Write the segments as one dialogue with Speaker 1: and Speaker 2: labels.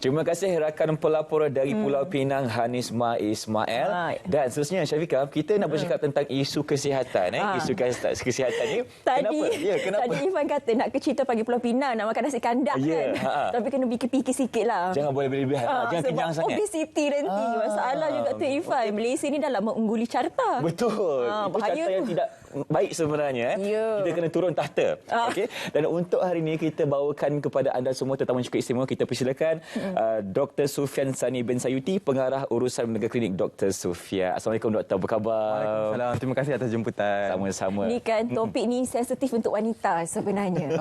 Speaker 1: Terima kasih rakan pelapor dari Pulau Pinang Hanisma Ismail. Dan seterusnya Syafiqah, kita nak bercakap tentang isu kesihatan. Isu kesihatan ni. Kenapa?
Speaker 2: Tadi Ifan kata nak ke cerita pagi Pulau Pinang, nak makan nasi kandak kan. Tapi kena fikir-fikir sikit lah.
Speaker 1: Jangan boleh berlebihan. Jangan kenyang sangat.
Speaker 2: Obesiti nanti. Masalah juga tu Ifan. Malaysia ni dah lama mengguli carta.
Speaker 1: Betul. Itu carta yang tidak baik sebenarnya. Kita kena turun tahta. Okey. Dan untuk hari ini kita bawakan kepada anda semua tetamu cukup istimewa. Kita persilakan Dr. Sufian Sani bin Sayuti, pengarah urusan mega klinik Dr. Sufia. Assalamualaikum doktor, apa khabar?
Speaker 3: Waalaikumsalam. Terima kasih atas jumputan.
Speaker 1: Sama-sama.
Speaker 2: Ni kan topik ni sensitif untuk wanita sebenarnya.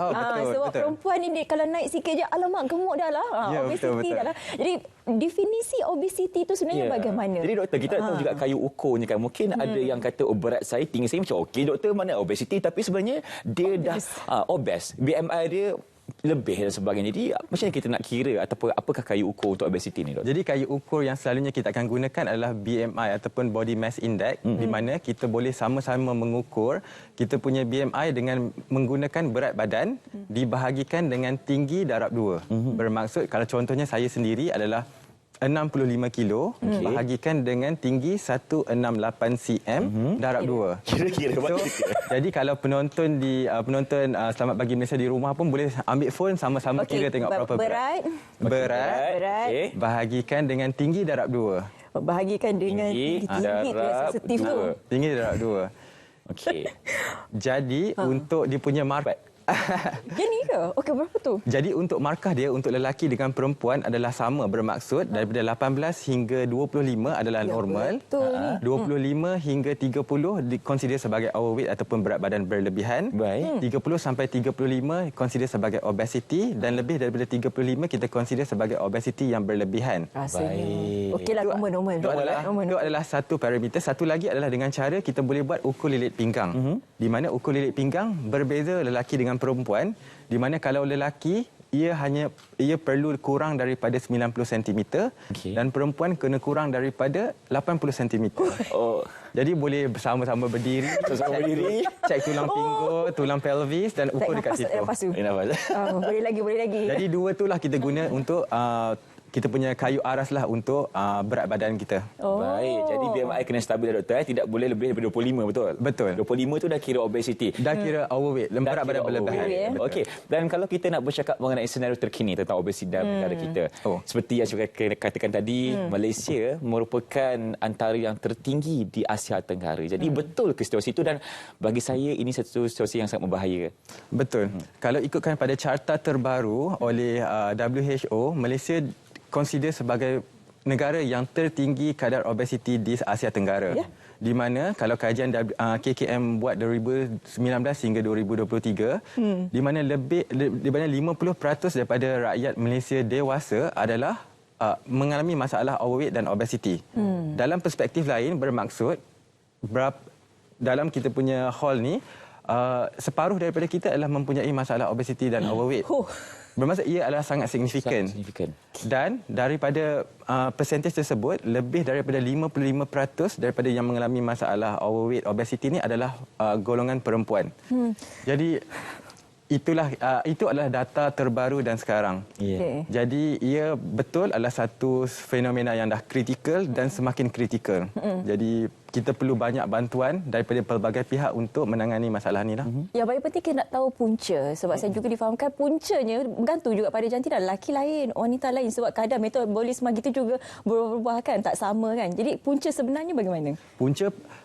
Speaker 2: Sebab perempuan ni kalau naik sikit je, alamak gemuk dah lah. Obesiti dah lah. Jadi definisi obesiti itu sebenarnya bagaimana?
Speaker 1: Jadi doktor, kita tahu juga kayu ukurnya kan. Mungkin ada yang kata berat saya, tinggi saya macam okey doktor, mana obesiti, tapi sebenarnya dia dah obes. BMI dia lebih dan sebagainya. Jadi macam mana kita nak kira ataupun apakah kayu ukur untuk obesiti ni doktor?
Speaker 3: Jadi kayu ukur yang selalunya kita akan gunakan adalah BMI ataupun Body Mass Index, di mana kita boleh sama-sama mengukur kita punya BMI dengan menggunakan berat badan dibahagikan dengan tinggi darab 2. Bermaksud kalau contohnya saya sendiri adalah 65 kilo bahagikan dengan tinggi 168 cm darab 2.
Speaker 1: Kira-kira
Speaker 3: Jadi kalau penonton Selamat Pagi Malaysia di rumah pun boleh ambil phone sama-sama kira tengok berapa berat. Bahagikan dengan tinggi darab 2.
Speaker 2: Bahagikan dengan tinggi sensitif tu.
Speaker 3: Tinggi darab 2. Okey. Jadi untuk dia punya markah
Speaker 2: Jadi ke? Okey, berapa tu?
Speaker 3: Jadi untuk markah dia untuk lelaki dengan perempuan adalah sama, bermaksud daripada 18 hingga 25 adalah normal. 25 hingga 30 dikonsider sebagai overweight ataupun berat badan berlebihan. 30 sampai 35 consider sebagai obesity, dan lebih daripada 35 kita consider sebagai obesity yang berlebihan.
Speaker 2: Baik. Okeylah, normal.
Speaker 3: Itu adalah satu parameter. Satu lagi adalah dengan cara kita boleh buat ukur lilit pinggang. Di mana ukur lilit pinggang berbeza lelaki dengan perempuan, di mana kalau lelaki ia perlu kurang daripada 90 cm dan perempuan kena kurang daripada 80 cm. Jadi boleh bersama-sama berdiri, cek tulang pinggul, tulang pelvis dan ukur dekat situ.
Speaker 2: Boleh lagi.
Speaker 3: Jadi dua itulah kita guna untuk kita punya kayu aras lah untuk berat badan kita.
Speaker 1: Baik, jadi BMI kena stabil doktor, tidak boleh lebih daripada 25, betul?
Speaker 3: Betul.
Speaker 1: 25 tu dah kira obesity.
Speaker 3: Dah kira overweight, berat badan berlebihan.
Speaker 1: Okey, dan kalau kita nak bercakap mengenai senario terkini tentang obesiti dalam negara kita. Seperti yang saya katakan tadi, Malaysia merupakan antara yang tertinggi di Asia Tenggara. Jadi betul ke situasi itu, dan bagi saya ini satu situasi yang sangat berbahaya.
Speaker 3: Betul. Kalau ikutkan pada carta terbaru oleh WHO, Malaysia consider sebagai negara yang tertinggi kadar obesiti di Asia Tenggara. Di mana kalau kajian KKM buat 2019 hingga 2023, di mana lebih 50% daripada rakyat Malaysia dewasa adalah mengalami masalah overweight dan obesiti. Dalam perspektif lain bermaksud dalam kita punya hall ni separuh daripada kita adalah mempunyai masalah obesiti dan overweight. Bermaksud ia adalah sangat signifikan. Dan daripada persentage tersebut, lebih daripada 55% daripada yang mengalami masalah overweight, obesity ini adalah golongan perempuan. Jadi itu adalah data terbaru dan sekarang. Jadi ia betul adalah satu fenomena yang dah kritikal dan semakin kritikal. Jadi kita perlu banyak bantuan daripada pelbagai pihak untuk menangani masalah ni lah.
Speaker 2: Yang paling penting kita nak tahu punca, sebab saya juga difahamkan puncanya bergantung juga pada jantina lelaki lain, wanita lain, sebab kadang metabolisme kita juga berubah kan, tak sama kan. Jadi punca sebenarnya bagaimana?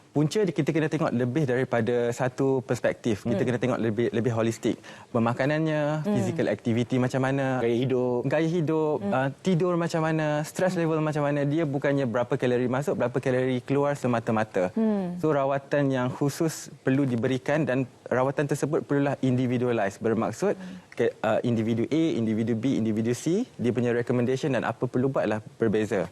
Speaker 2: Punca kita kena tengok lebih daripada satu perspektif. Kita kena tengok lebih holistik. Pemakanannya, physical activity macam mana, gaya hidup, tidur macam mana, stress level macam mana. Dia bukannya berapa kalori masuk, berapa kalori keluar semata-mata. So rawatan yang khusus perlu diberikan, dan rawatan tersebut perlulah individualized. Bermaksud individu A, individu B, individu C, dia punya recommendation dan apa perlu buatlah berbeza.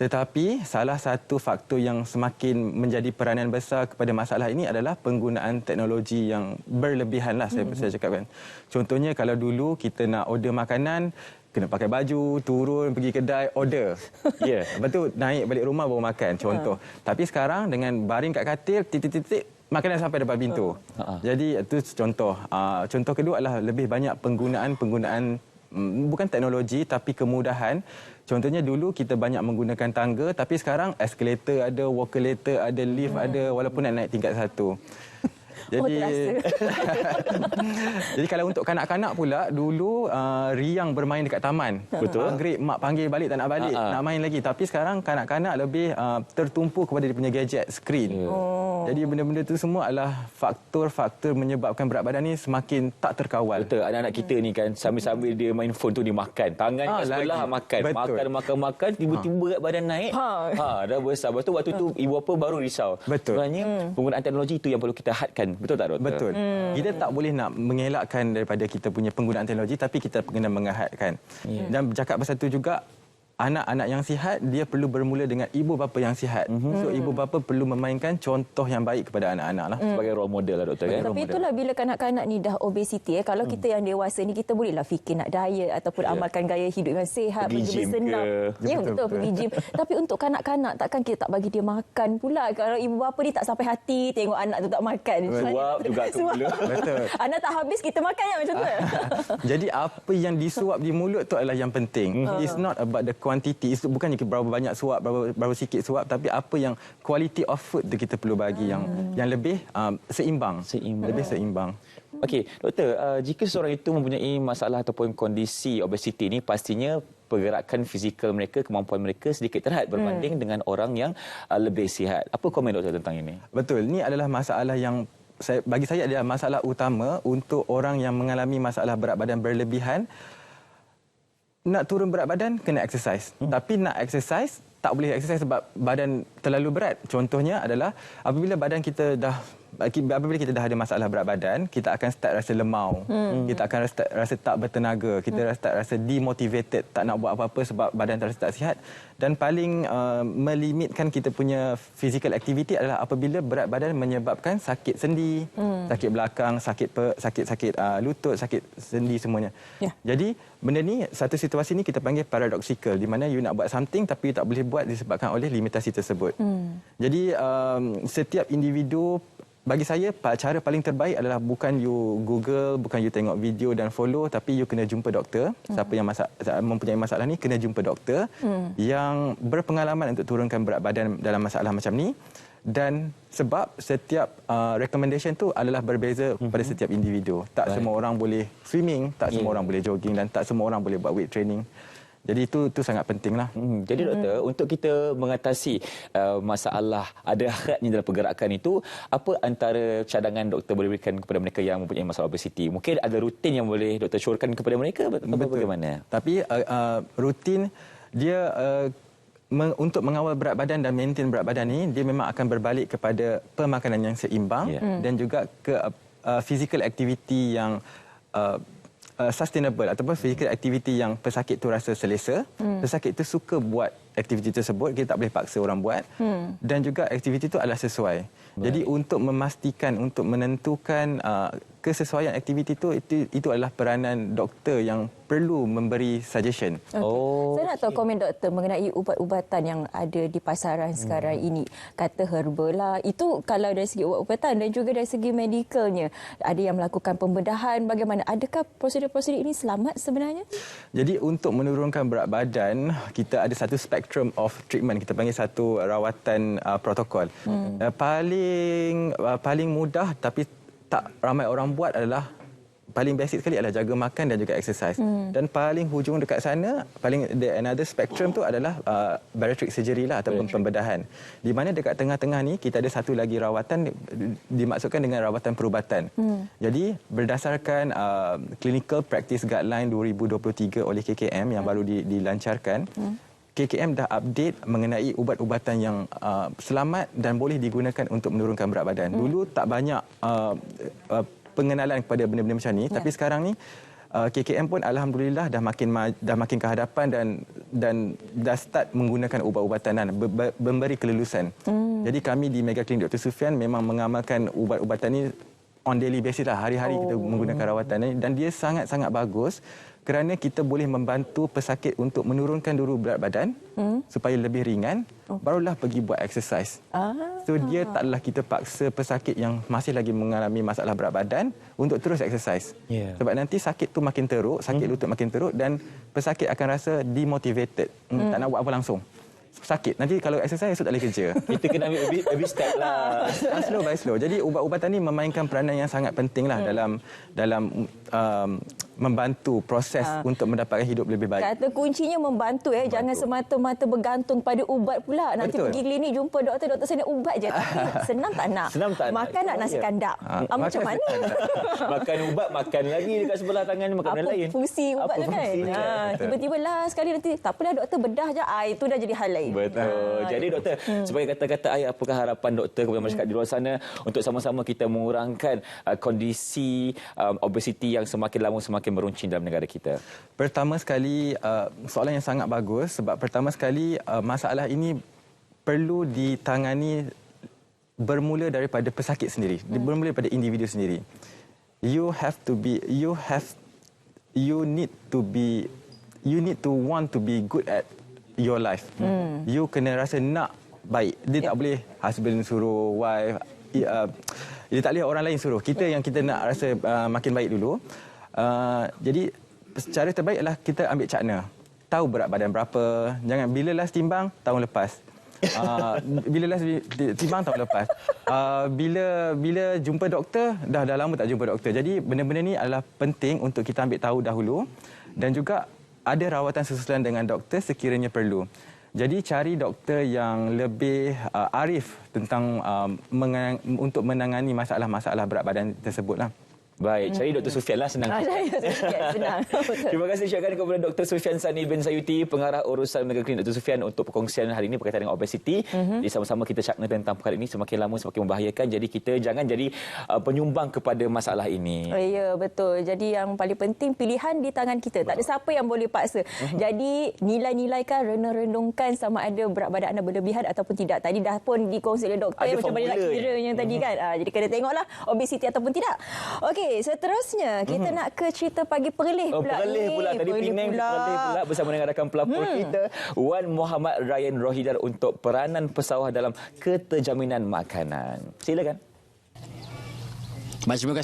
Speaker 2: Tetapi salah satu faktor yang semakin menjadi peranan besar kepada masalah ini adalah penggunaan teknologi yang berlebihan lah, saya cakapkan. Contohnya kalau dulu kita nak order makanan, kena pakai baju, turun, pergi kedai, order. Lepas tu naik balik rumah baru makan, contoh. Tapi sekarang dengan baring kat katil, titik-titik, makanan sampai depan pintu. Jadi itu contoh. Contoh kedua adalah lebih banyak penggunaan
Speaker 3: bukan teknologi tapi kemudahan. Contohnya dulu kita banyak menggunakan tangga, tapi sekarang eskalator ada, walkulator ada, lift ada, walaupun nak naik tingkat 1. Jadi, jadi kalau untuk kanak-kanak pula, dulu riang bermain dekat taman.
Speaker 1: Betul.
Speaker 3: Maghrib mak panggil balik tak nak balik, nak main lagi. Tapi sekarang kanak-kanak lebih tertumpu kepada dia punya gadget, skrin. Jadi benda-benda itu semua adalah faktor-faktor menyebabkan berat badan ni semakin tak terkawal.
Speaker 1: Betul, anak-anak kita ni kan sambil-sambil dia main phone tu dia makan. Tangan kat sebelah makan.
Speaker 3: Betul.
Speaker 1: Makan, tiba-tiba berat badan naik. Dah besar. Lepas tu waktu tu ibu bapa baru risau.
Speaker 3: Betul.
Speaker 1: Sebenarnya penggunaan teknologi itu yang perlu kita hadkan. Betul tak, doktor?
Speaker 3: Betul. Kita tak boleh nak mengelakkan daripada kita punya penggunaan teknologi, tapi kita kena mengahadkan. Dan bercakap pasal itu juga, anak-anak yang sihat, dia perlu bermula dengan ibu bapa yang sihat. So, ibu bapa perlu memainkan contoh yang baik kepada anak-anak lah.
Speaker 1: Sebagai role model lah, doktor. Kan?
Speaker 2: Tapi itulah bila kanak-kanak ni dah obesiti. Kalau kita yang dewasa ni, kita bolehlah fikir nak diet ataupun amalkan gaya hidup yang sihat,
Speaker 1: pergi gym
Speaker 2: bersenam. Ya, betul, pergi gym. Tapi untuk kanak-kanak, takkan kita tak bagi dia makan pula. Kalau ibu bapa ni tak sampai hati tengok anak tu tak makan.
Speaker 1: Suap juga tu pula.
Speaker 3: Betul.
Speaker 2: Anak tak habis, kita makan ya macam tu.
Speaker 3: Jadi apa yang disuap di mulut tu adalah yang penting. It's not about the quantity. Itu bukannya berapa banyak suap, berapa sikit suap, tapi apa yang quality of food tu kita perlu bagi yang lebih seimbang. Lebih seimbang.
Speaker 1: Okey, doktor, jika seorang itu mempunyai masalah ataupun kondisi obesiti ni, pastinya pergerakan fizikal mereka, kemampuan mereka sedikit terhad berbanding dengan orang yang lebih sihat. Apa komen doktor tentang ini?
Speaker 3: Betul, ini adalah masalah yang bagi saya adalah masalah utama untuk orang yang mengalami masalah berat badan berlebihan. Nak turun berat badan, kena exercise. Tapi nak exercise, tak boleh exercise sebab badan terlalu berat. Contohnya adalah apabila kita dah ada masalah berat badan, kita akan start rasa lemau. Kita akan rasa tak bertenaga. Kita start rasa demotivated, tak nak buat apa-apa sebab badan terasa tak sihat. Dan paling melimitkan kita punya physical activity adalah apabila berat badan menyebabkan sakit sendi, sakit belakang, sakit lutut, sakit sendi semuanya. Jadi benda ni, satu situasi ni kita panggil paradoxical, di mana you nak buat something tapi you tak boleh buat disebabkan oleh limitasi tersebut. Jadi setiap individu, bagi saya cara paling terbaik adalah bukan you Google, bukan you tengok video dan follow, tapi you kena jumpa doktor. Siapa yang mempunyai masalah ni kena jumpa doktor yang berpengalaman untuk turunkan berat badan dalam masalah macam ni. Dan sebab setiap recommendation tu adalah berbeza pada setiap individu. Tak semua orang boleh swimming, tak semua orang boleh jogging, dan tak semua orang boleh buat weight training. Jadi itu sangat pentinglah.
Speaker 1: Jadi doktor, untuk kita mengatasi masalah ada hadnya dalam pergerakan itu, apa antara cadangan doktor boleh berikan kepada mereka yang mempunyai masalah obesiti? Mungkin ada rutin yang boleh doktor syorkan kepada mereka? Betul. Bagaimana?
Speaker 3: Tapi rutin dia untuk mengawal berat badan dan maintain berat badan ni, dia memang akan berbalik kepada pemakanan yang seimbang dan juga ke physical activity yang sustainable ataupun physical activity yang pesakit tu rasa selesa. Pesakit tu suka buat aktiviti tersebut, kita tak boleh paksa orang buat. Dan juga aktiviti tu adalah sesuai. Jadi untuk memastikan, untuk menentukan kesesuaian aktiviti itu adalah peranan doktor yang perlu memberi suggestion.
Speaker 2: Saya nak tahu komen doktor mengenai ubat-ubatan yang ada di pasaran sekarang ini. Kata herbal lah. Itu kalau dari segi ubat-ubatan dan juga dari segi medikalnya. Ada yang melakukan pembedahan. Bagaimana? Adakah prosedur-prosedur ini selamat sebenarnya?
Speaker 3: Jadi untuk menurunkan berat badan, kita ada satu spectrum of treatment. Kita panggil satu rawatan protokol. Paling mudah tapi tak ramai orang buat adalah, paling basic sekali adalah jaga makan dan juga exercise. Dan paling hujung dekat sana, another spectrum tu adalah bariatric surgery lah ataupun pembedahan. Di mana dekat tengah-tengah ni kita ada satu lagi rawatan dimaksudkan dengan rawatan perubatan. Jadi berdasarkan Clinical Practice Guideline 2023 oleh KKM yang baru dilancarkan, KKM dah update mengenai ubat-ubatan yang selamat dan boleh digunakan untuk menurunkan berat badan. Dulu tak banyak pengenalan kepada benda-benda macam ni, tapi sekarang ni KKM pun alhamdulillah dah makin ke hadapan dan dah start menggunakan ubat-ubatan dan memberi kelulusan. Jadi kami di Mega Clinic Dr. Sufian memang mengamalkan ubat-ubatan ni on daily basis lah. Hari-hari kita menggunakan rawatan ni dan dia sangat-sangat bagus kerana kita boleh membantu pesakit untuk menurunkan dulu berat badan supaya lebih ringan, barulah pergi buat exercise. So dia taklah kita paksa pesakit yang masih lagi mengalami masalah berat badan untuk terus exercise. Sebab nanti sakit tu makin teruk, sakit lutut makin teruk dan pesakit akan rasa demotivated, tak nak buat apa langsung. Sakit. Nanti kalau exercise esok tak boleh kerja.
Speaker 1: Kita kena ambil baby step lah.
Speaker 3: Slow by slow. Jadi ubat-ubatan ni memainkan peranan yang sangat penting lah dalam membantu proses untuk mendapatkan hidup lebih baik.
Speaker 2: Kata kuncinya membantu. Jangan semata-mata bergantung pada ubat pula. Nanti pergi klinik jumpa doktor saya nak ubat je. Tapi senam tak nak. Makan nak nasi kandar. Macam mana?
Speaker 1: Makan ubat, makan lagi dekat sebelah tangan, makan benda lain.
Speaker 2: Apa fungsi ubat tu kan? Tiba-tiba last sekali nanti, tak apalah doktor, bedah je. Itu dah jadi hal lain.
Speaker 1: Betul. Jadi doktor, sebagai kata-kata ayah, apakah harapan doktor kepada masyarakat di luar sana untuk sama-sama kita mengurangkan kondisi obesiti yang semakin lama semakin meruncing dalam negara kita?
Speaker 3: Pertama sekali, soalan yang sangat bagus sebab pertama sekali masalah ini perlu ditangani bermula daripada pesakit sendiri, bermula daripada individu sendiri. You need to want to be good at your life. You kena rasa nak baik. Dia tak boleh husband suruh, wife, dia tak boleh orang lain suruh. Kita yang kita nak rasa makin baik dulu. Jadi cara terbaik adalah kita ambil cakna. Tahu berat badan berapa. Jangan bila last timbang tahun lepas. Bila last timbang tahun lepas. Bila jumpa doktor dah lama tak jumpa doktor. Jadi benda-benda ni adalah penting untuk kita ambil tahu dahulu dan juga ada rawatan susulan dengan doktor sekiranya perlu. Jadi cari doktor yang lebih arif tentang untuk menangani masalah-masalah berat badan tersebutlah.
Speaker 1: Baik, cari Dr. Sufian lah, senang.
Speaker 2: Senang.
Speaker 1: Terima kasih ucapkan kepada Dr. Sufian Sani bin Sayuti, pengarah urusan Mega Klinik Dr. Sufian untuk perkongsian hari ini berkaitan dengan obesiti. Jadi sama-sama kita cakna tentang perkara ini, semakin lama semakin membahayakan. Jadi kita jangan jadi penyumbang kepada masalah ini.
Speaker 2: Ya, betul. Jadi yang paling penting pilihan di tangan kita. Tak ada siapa yang boleh paksa. Jadi nilai-nilaikan, renung-renungkan sama ada berat badan anda berlebihan ataupun tidak. Tadi dah pun dikongsi oleh doktor macam mana nak kiranya tadi kan. Jadi kena tengoklah obesiti ataupun tidak. Okey, seterusnya kita nak ke cerita pagi perlih pula.
Speaker 1: Perlih pula. Tadi Penang perlih pula bersama dengan rakan pelapor kita, Wan Muhammad Ryan Rohidar untuk peranan pesawah dalam keterjaminan makanan. Silakan.
Speaker 4: Baik, terima kasih.